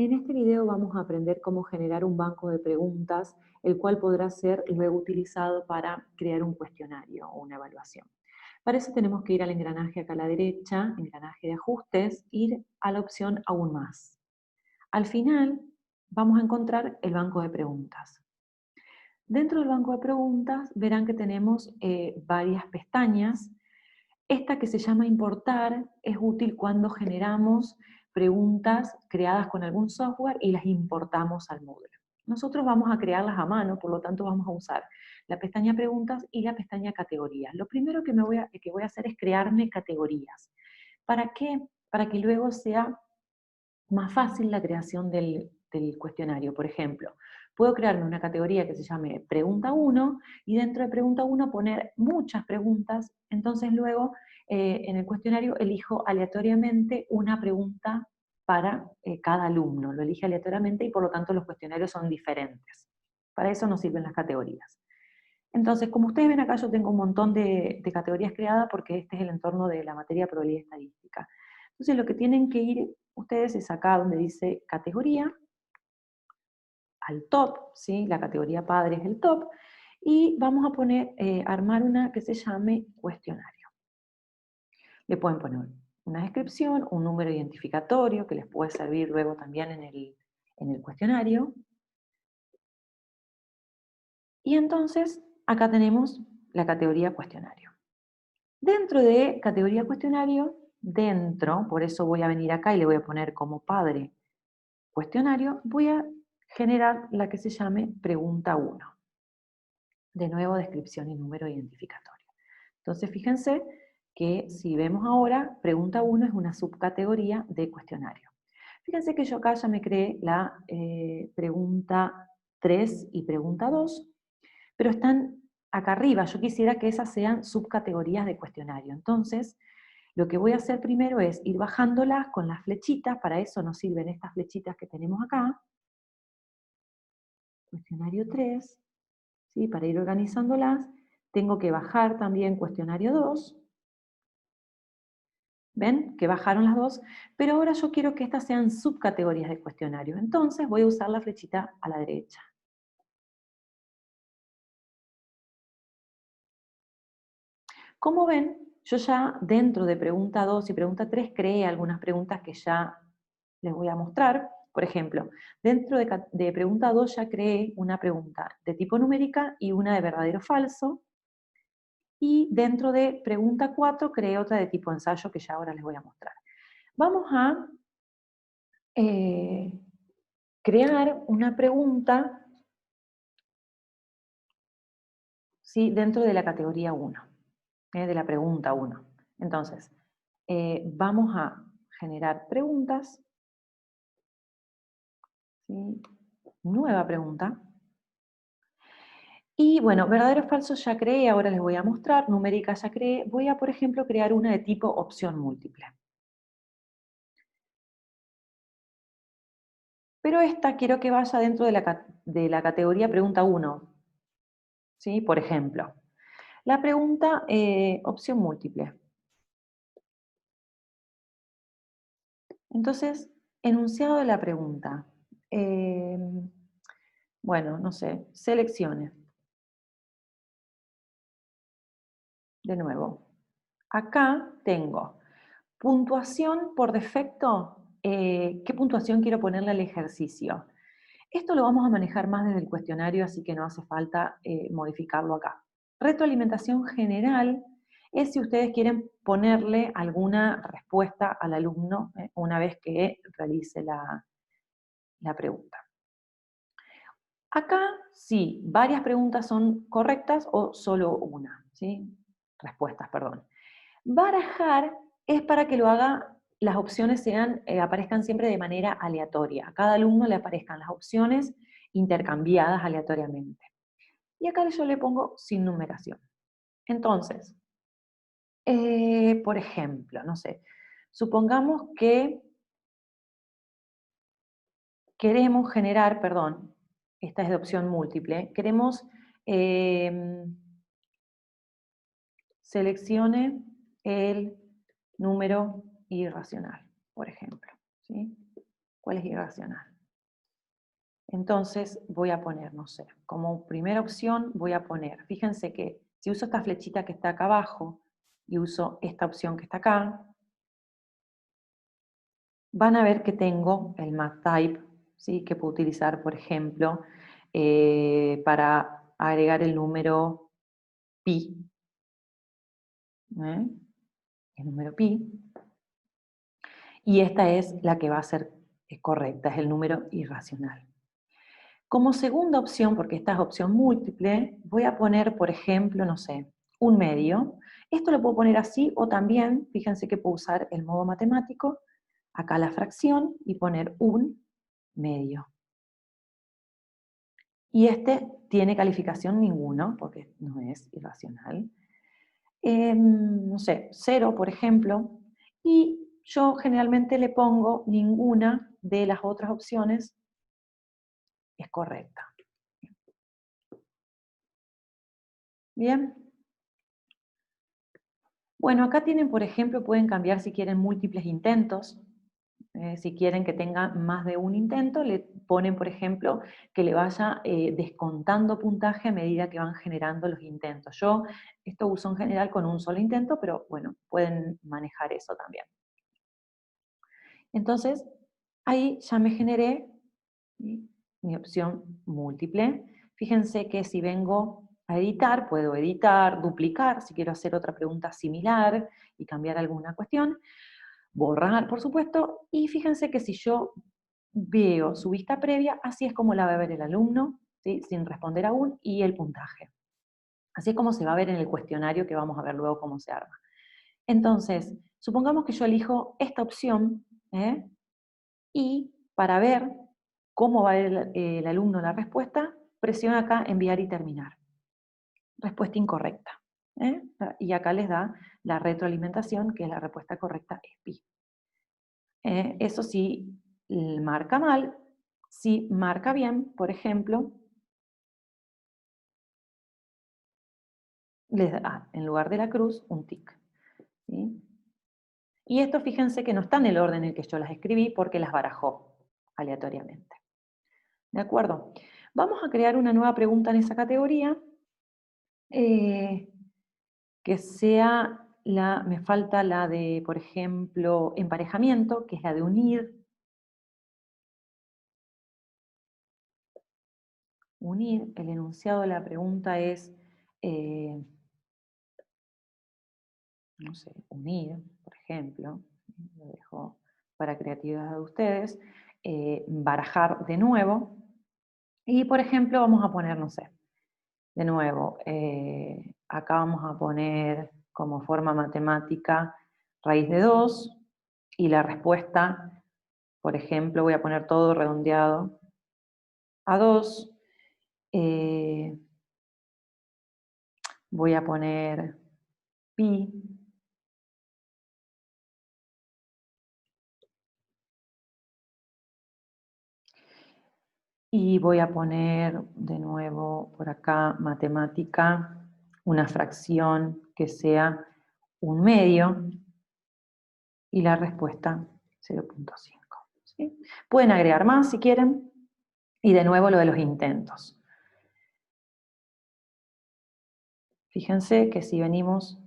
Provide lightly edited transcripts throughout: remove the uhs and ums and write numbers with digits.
En este video vamos a aprender cómo generar un banco de preguntas, el cual podrá ser luego utilizado para crear un cuestionario o una evaluación. Para eso tenemos que ir al engranaje acá a la derecha, engranaje de ajustes, ir a la opción aún más. Al final vamos a encontrar el banco de preguntas. Dentro del banco de preguntas verán que tenemos varias pestañas. Esta que se llama importar es útil cuando generamos preguntas creadas con algún software y las importamos al módulo. Nosotros vamos a crearlas a mano, por lo tanto vamos a usar la pestaña preguntas y la pestaña categorías. Lo primero que voy a hacer es crearme categorías. ¿Para qué? Para que luego sea más fácil la creación del cuestionario. Por ejemplo, puedo crearme una categoría que se llame Pregunta 1 y dentro de Pregunta 1 poner muchas preguntas. Entonces luego en el cuestionario elijo aleatoriamente una pregunta para cada alumno. Lo elige aleatoriamente y por lo tanto los cuestionarios son diferentes. Para eso nos sirven las categorías. Entonces, como ustedes ven acá, yo tengo un montón de categorías creadas porque este es el entorno de la materia de probabilidad estadística. Entonces, lo que tienen que ir ustedes es acá donde dice categoría, al top, ¿sí? La categoría padre es el top, y vamos a poner, armar una que se llame cuestionario. Le pueden poner una descripción, un número identificatorio que les puede servir luego también en el cuestionario. Y entonces, acá tenemos la categoría cuestionario. Dentro de categoría cuestionario, por eso voy a venir acá y le voy a poner como padre cuestionario, voy a generar la que se llame pregunta 1. De nuevo, descripción y número identificatorio. Entonces, fíjense que si vemos ahora, pregunta 1 es una subcategoría de cuestionario. Fíjense que yo acá ya me creé la pregunta 3 y pregunta 2, pero están acá arriba. Yo quisiera que esas sean subcategorías de cuestionario. Entonces, lo que voy a hacer primero es ir bajándolas con las flechitas. Para eso nos sirven estas flechitas que tenemos acá. Cuestionario 3, ¿sí? Para ir organizándolas, tengo que bajar también cuestionario 2. ¿Ven? Que bajaron las dos, pero ahora yo quiero que estas sean subcategorías de cuestionario. Entonces voy a usar la flechita a la derecha. Como ven, yo ya dentro de pregunta 2 y pregunta 3 creé algunas preguntas que ya les voy a mostrar. Por ejemplo, dentro de pregunta 2 ya creé una pregunta de tipo numérica y una de verdadero o falso. Y dentro de pregunta 4 creé otra de tipo ensayo que ya ahora les voy a mostrar. Vamos a eh, crear una pregunta, ¿sí? Dentro de la categoría 1, de la pregunta 1. Entonces, vamos a generar preguntas, ¿sí? Nueva pregunta. Y bueno, verdadero o falso ya creé, ahora les voy a mostrar, numérica ya creé. Voy a, por ejemplo, crear una de tipo opción múltiple. Pero esta quiero que vaya dentro de la categoría pregunta 1, ¿sí? Por ejemplo, la pregunta opción múltiple. Entonces, enunciado de la pregunta. Bueno, no sé, seleccione. De nuevo. Acá tengo puntuación por defecto. ¿Qué puntuación quiero ponerle al ejercicio? Esto lo vamos a manejar más desde el cuestionario, así que no hace falta modificarlo acá. Retroalimentación general es si ustedes quieren ponerle alguna respuesta al alumno una vez que realice la pregunta. Acá sí, varias preguntas son correctas o solo una, ¿sí? Respuestas, perdón. Barajar es para que lo haga, las opciones aparezcan siempre de manera aleatoria. A cada alumno le aparezcan las opciones intercambiadas aleatoriamente. Y acá yo le pongo sin numeración. Entonces, por ejemplo, no sé, supongamos que queremos generar, perdón, esta es de opción múltiple, queremos seleccione el número irracional, por ejemplo, ¿sí? ¿Cuál es irracional? Entonces voy a poner, no sé, como primera opción voy a poner, fíjense que si uso esta flechita que está acá abajo y uso esta opción que está acá, van a ver que tengo el math type, ¿sí? Que puedo utilizar, por ejemplo, para agregar el número pi, ¿eh? El número pi, y esta es la que va a ser correcta, es el número irracional. Como segunda opción, porque esta es opción múltiple, voy a poner, por ejemplo, no sé, un medio. Esto lo puedo poner así o también, fíjense que puedo usar el modo matemático, acá la fracción y poner un medio. Y este tiene calificación ninguno, porque no es irracional. No sé, 0, por ejemplo, y yo generalmente le pongo ninguna de las otras opciones es correcta. Bien. Bueno, acá tienen, por ejemplo, pueden cambiar si quieren múltiples intentos. Si quieren que tenga más de un intento, le ponen, por ejemplo, que le vaya descontando puntaje a medida que van generando los intentos. Yo esto uso en general con un solo intento, pero bueno, pueden manejar eso también. Entonces, ahí ya me generé mi opción múltiple. Fíjense que si vengo a editar, puedo editar, duplicar, si quiero hacer otra pregunta similar y cambiar alguna cuestión, borrar, por supuesto, y fíjense que si yo veo su vista previa, así es como la va a ver el alumno, ¿sí? Sin responder aún, y el puntaje. Así es como se va a ver en el cuestionario que vamos a ver luego cómo se arma. Entonces, supongamos que yo elijo esta opción, y para ver cómo va el alumno la respuesta, presiona acá enviar y terminar. Respuesta incorrecta. Y acá les da la retroalimentación, que es la respuesta correcta es pi. Eso sí marca mal. Si marca bien, por ejemplo, les da, en lugar de la cruz, un tic. ¿Sí? Y esto fíjense que no está en el orden en el que yo las escribí porque las barajó aleatoriamente. ¿De acuerdo? Vamos a crear una nueva pregunta en esa categoría que sea me falta la de, por ejemplo, emparejamiento, que es la de unir. Unir, el enunciado de la pregunta es, no sé, unir, por ejemplo, lo dejo para creatividad de ustedes, barajar de nuevo, y por ejemplo vamos a poner, no sé, de nuevo, acá vamos a poner como forma matemática raíz de 2, y la respuesta, por ejemplo, voy a poner todo redondeado a 2, voy a poner pi, y voy a poner de nuevo por acá matemática, una fracción que sea un medio, y la respuesta 0.5. ¿Sí? Pueden agregar más si quieren, y de nuevo lo de los intentos. Fíjense que si venimos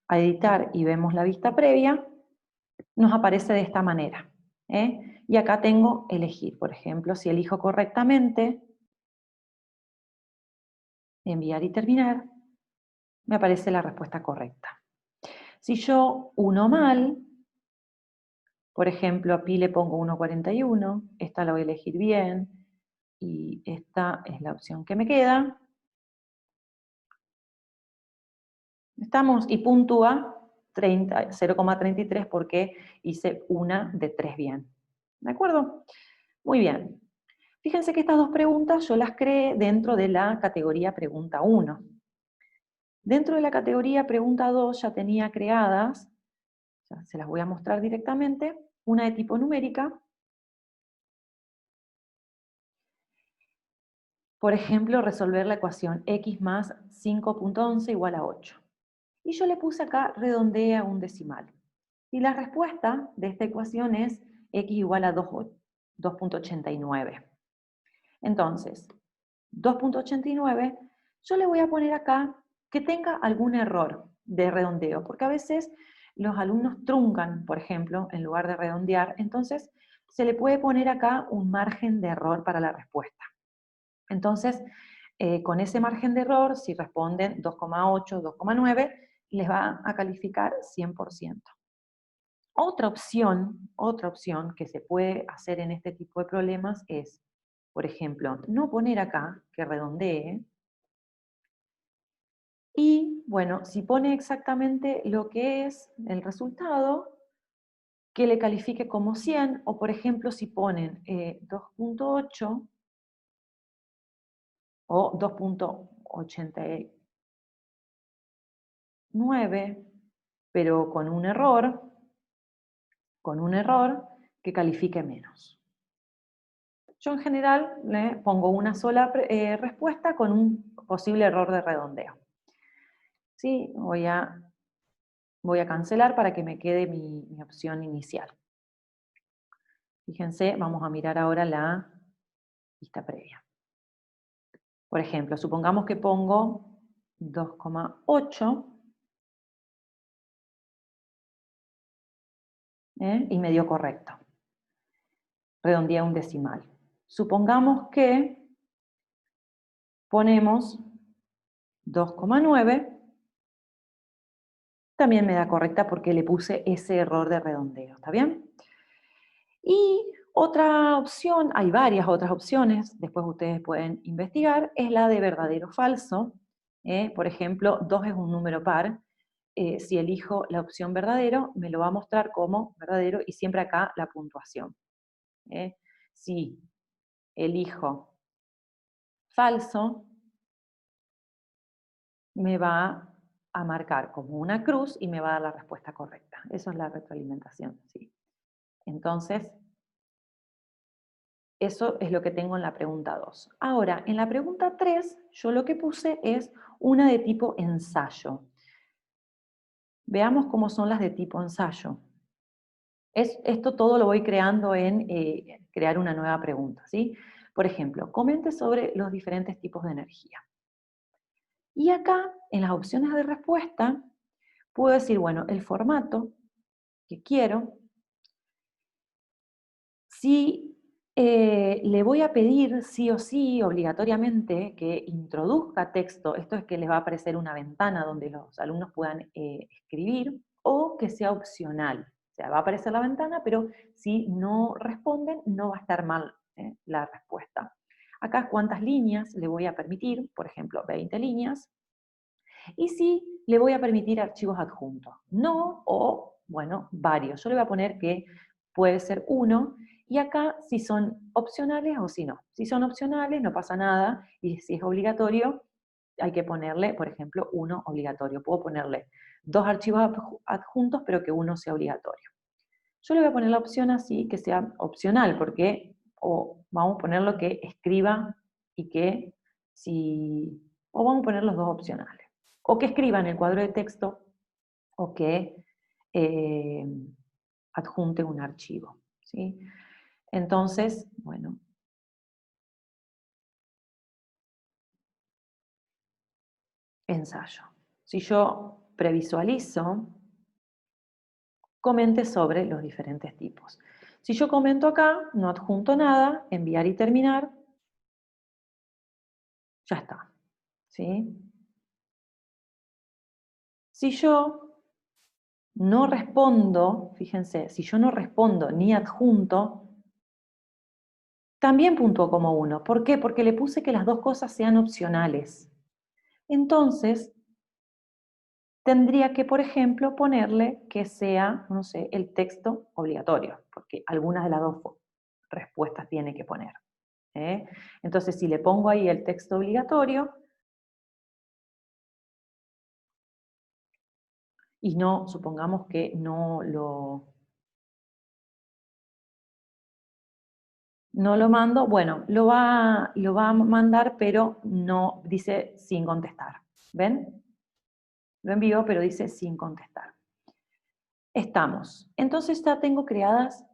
a editar y vemos la vista previa, nos aparece de esta manera. Y acá tengo elegir. Por ejemplo, si elijo correctamente, enviar y terminar, me aparece la respuesta correcta. Si yo uno mal, por ejemplo, a pi le pongo 1,41, esta la voy a elegir bien, y esta es la opción que me queda. Estamos, y puntúa 0,33 porque hice una de 3 bien. ¿De acuerdo? Muy bien. Fíjense que estas dos preguntas yo las creé dentro de la categoría pregunta 1. Dentro de la categoría pregunta 2 ya tenía creadas, ya se las voy a mostrar directamente, una de tipo numérica. Por ejemplo, resolver la ecuación x más 5.11 igual a 8. Y yo le puse acá redondea un decimal. Y la respuesta de esta ecuación es x igual a 2.89. Entonces, 2.89, yo le voy a poner acá que tenga algún error de redondeo, porque a veces los alumnos truncan, por ejemplo, en lugar de redondear, entonces se le puede poner acá un margen de error para la respuesta. Entonces, con ese margen de error, si responden 2,8, 2,9, les va a calificar 100%. Otra opción que se puede hacer en este tipo de problemas es, por ejemplo, no poner acá que redondee, y bueno, si pone exactamente lo que es el resultado, que le califique como 100, o por ejemplo, si ponen 2.8 o 2.89, pero con un error que califique menos. Yo en general le pongo una sola respuesta con un posible error de redondeo. ¿Sí? Voy a cancelar para que me quede mi opción inicial. Fíjense, vamos a mirar ahora la lista previa. Por ejemplo, supongamos que pongo 2,8 y me dio correcto. Redondeé un decimal. Supongamos que ponemos 2,9, también me da correcta porque le puse ese error de redondeo, ¿está bien? Y otra opción, hay varias otras opciones, después ustedes pueden investigar, es la de verdadero o falso. Por ejemplo, 2 es un número par. Si elijo la opción verdadero, me lo va a mostrar como verdadero y siempre acá la puntuación. Si elijo falso, me va a marcar como una cruz y me va a dar la respuesta correcta. Eso es la retroalimentación, ¿sí? Entonces, eso es lo que tengo en la pregunta 2. Ahora, en la pregunta 3, yo lo que puse es una de tipo ensayo. Veamos cómo son las de tipo ensayo. Esto todo lo voy creando en crear una nueva pregunta, ¿sí? Por ejemplo, comente sobre los diferentes tipos de energía. Y acá, en las opciones de respuesta, puedo decir, bueno, el formato que quiero. Si le voy a pedir sí o sí, obligatoriamente, que introduzca texto, esto es que les va a aparecer una ventana donde los alumnos puedan escribir, o que sea opcional. O sea, va a aparecer la ventana, pero si no responden, no va a estar mal la respuesta. Acá cuántas líneas le voy a permitir, por ejemplo, 20 líneas, y si le voy a permitir archivos adjuntos. No, o, bueno, varios. Yo le voy a poner que puede ser uno, y acá si son opcionales o si no. Si son opcionales no pasa nada, y si es obligatorio hay que ponerle, por ejemplo, uno obligatorio. Puedo ponerle 2 archivos adjuntos, pero que uno sea obligatorio. Yo le voy a poner la opción así, que sea opcional, porque, o vamos a ponerlo que escriba y que si, o vamos a poner los dos opcionales. O que escriba en el cuadro de texto, o que eh, adjunte un archivo, ¿sí? Entonces, bueno, ensayo. Si yo previsualizo, comente sobre los diferentes tipos. Si yo comento acá, no adjunto nada, enviar y terminar, ya está, ¿sí? Si yo no respondo, fíjense, si yo no respondo ni adjunto, también puntúo como 1. ¿Por qué? Porque le puse que las dos cosas sean opcionales. Entonces, tendría que, por ejemplo, ponerle que sea, no sé, el texto obligatorio, porque algunas de las dos respuestas tiene que poner. Entonces, si le pongo ahí el texto obligatorio, y no, supongamos que no lo mando, bueno, lo va a mandar, pero no, dice sin contestar. ¿Ven? Lo envío, pero dice sin contestar. Estamos. Entonces ya tengo creadas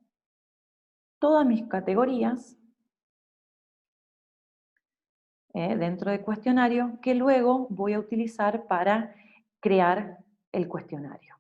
todas mis categorías dentro del cuestionario que luego voy a utilizar para crear el cuestionario.